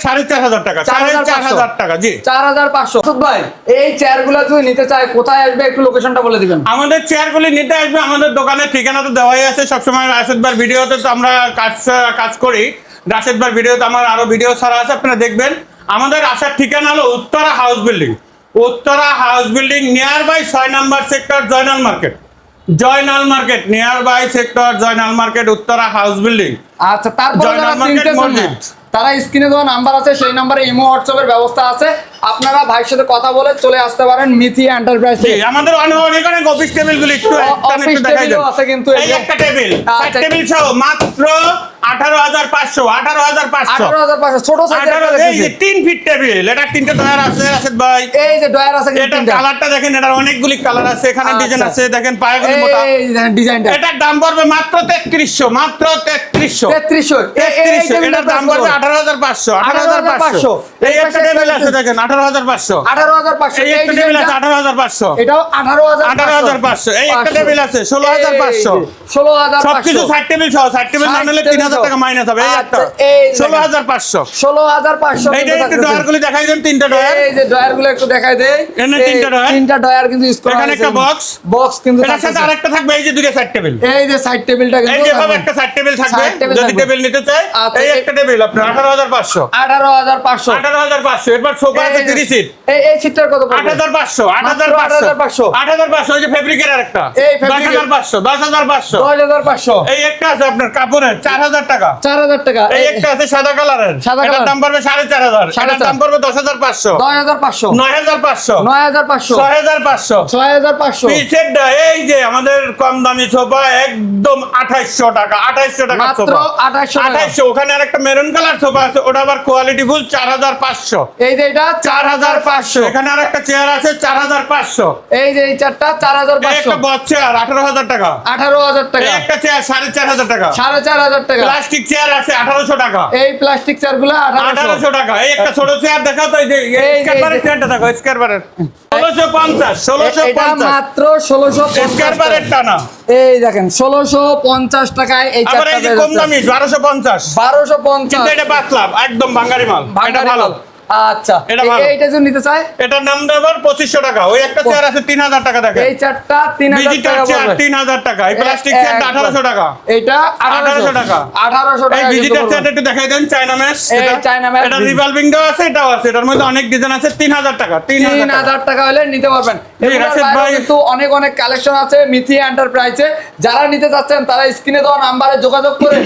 4500 টাকা, 4500 টাকা। জি 4500। ভাই এই চেয়ারগুলো যদি নিতে চায় কোথায় আসবে একটু লোকেশনটা বলে দিবেন। আমাদের চেয়ারগুলি নিতে আসবে আমাদের দোকানের ঠিকানা তো দেওয়াই আছে সবসময়। রাশেদ ভাই ভিডিওতে তো আমরা কাজ করি। রাশেদ ভাই ভিডিওতে আমার আরো ভিডিও ছাড়া আছে, আপনারা দেখবেন। আমাদের আসার ঠিকানা হলো Uttara house building, Uttara house building near by 6 number sector Joynal market, Joynal market near by sector Joynal market, Uttara house building. আচ্ছা, তারপর যারা চিনতেছেন না তারা স্ক্রিনে দেওয়া নাম্বার আছে, সেই নাম্বারে ইমো হোয়াটসঅ্যাপের ব্যবস্থা আছে, আপনারা ভাইয়ের সাথে কথা বলে চলে আসতে পারেন মিথি এন্টারপ্রাইজ। আমাদের অনেক অনেক অফিস টেবিলগুলো একটু দেখাই দেন আছে, কিন্তু এই একটা টেবিল, সাইড টেবিল সহ মাত্র 18500, 18500 ছোট সাইজের এই যে 3 ফিট টেবিল। এটা তিনটা ডয়ার আছে রাশেদ ভাই, এই যে ডয়ার আছে, এটা কালারটা দেখেন, এটার অনেকগুলি কালার আছে, এখানে ডিজাইন আছে, দেখেন পায়াগুলি মোটা, এই দেখেন ডিজাইনটা। এটার দাম পড়বে মাত্র 3300, মাত্র 3300, 3300। এটার দাম পড়বে 18500, 18500। এই একটা টেবিল আছে দেখেন 18500, 18500। এই একটা টেবিল আছে 18500, এটাও 18500। এই একটা টেবিল আছে 16500, 16500। সবকিছু সাইড টেবিল সহ, সাইড টেবিল না নিলে 3000 টাকা মাইনাস হবে। এই একটা 16500, 16500। এইটা একটু ডয়ারগুলি দেখাই দেন, তিনটা ডয়ার, এই যে ডয়ারগুলো একটু দেখাই দেই। এখানে তিনটা ডয়ার কিন্তু ইউজ করা আছে। এখানে একটা বক্স কিন্তু এর সাথে আরেকটা থাকবে, এই যে দুইটা সাইড টেবিল, এই যে সাইড টেবিলটা কিন্তু এই যে ভাবে একটা সাইড টেবিল থাকবে, যদি টেবিল নিতে চাই এই একটা টেবিল আপনার 18500, 18500, 18500। এরপর সোফা আছে 30 সিট, এই সিটটার কত পড়বে? 8500, 8500। এই যে ফেব্রিকের আরেকটা 10500, 10500। এই একটা আছে আপনার কাপড়ের 4000 টাকা, 4000 টাকা। এই একটা আছে সাদা কালারের, এটার দাম পড়বে 4500, এটার দাম পড়বে 10500, 10500, 9500, 9500, 6500, 6500। পিছেরটা এই যে আমাদের কম দামি সোফা একদম 2800 টাকা, 2800 টাকা মাত্র সোফা, 2800। ওখানে আরেকটা মেরুন কালার সোফা আছে, ওটা আবার কোয়ালিটি ফুল 4500। এই যে এটা 4500। এখানে আরেকটা চেয়ার আছে 4500। এই যে এই চারটা 4500। একটা বড় চেয়ার 18000 টাকা, 18000 টাকা। এই একটা চেয়ার 4500 টাকা, 4500 টাকা। প্লাস্টিক চেয়ার আছে 1800 টাকা, এই প্লাস্টিক চেয়ারগুলো 1800 টাকা। এই একটা ছোট চেয়ার দেখাও তো, এই যে স্কয়ার চেয়ারটা দেখো, স্কয়ার 1650, 1650 মাত্র 1650 স্কয়ার টানা। এই দেখেন 1650 টাকায় এই আবার চারটা এই যে কম দামি 1250, 1250। কিন্তু এটা পাতলা একদম বাঙালি মাল, এটা ভালো। আচ্ছা, এইটা যদি নিতে চাই এটার নাম দেবার 2500 টাকা। ওই একটা চেয়ার আছে 3000 টাকা, দেখেন এই চারটা 3000 টাকা চেয়ার 3000 টাকা, এই প্লাস্টিক চেয়ার 1800 টাকা, এটা 1800 টাকা, 1800 টাকা। এই ভিজিটার চেয়ার একটু দেখাই দেন, চায়না ম্যাচ, এটা রিভলভিং দাও আছে, এটাও আছে, এটার মধ্যে অনেক ডিজাইন আছে। 3000 টাকা, 3000 টাকা হলে নিতে পারবেন। কিন্তু অনেক অনেক কালেকশন আছে মিথি এন্টারপ্রাইজে। যারা নিতে চাচ্ছেন তারা স্ক্রিনে দেওয়া নাম্বারে যোগাযোগ করে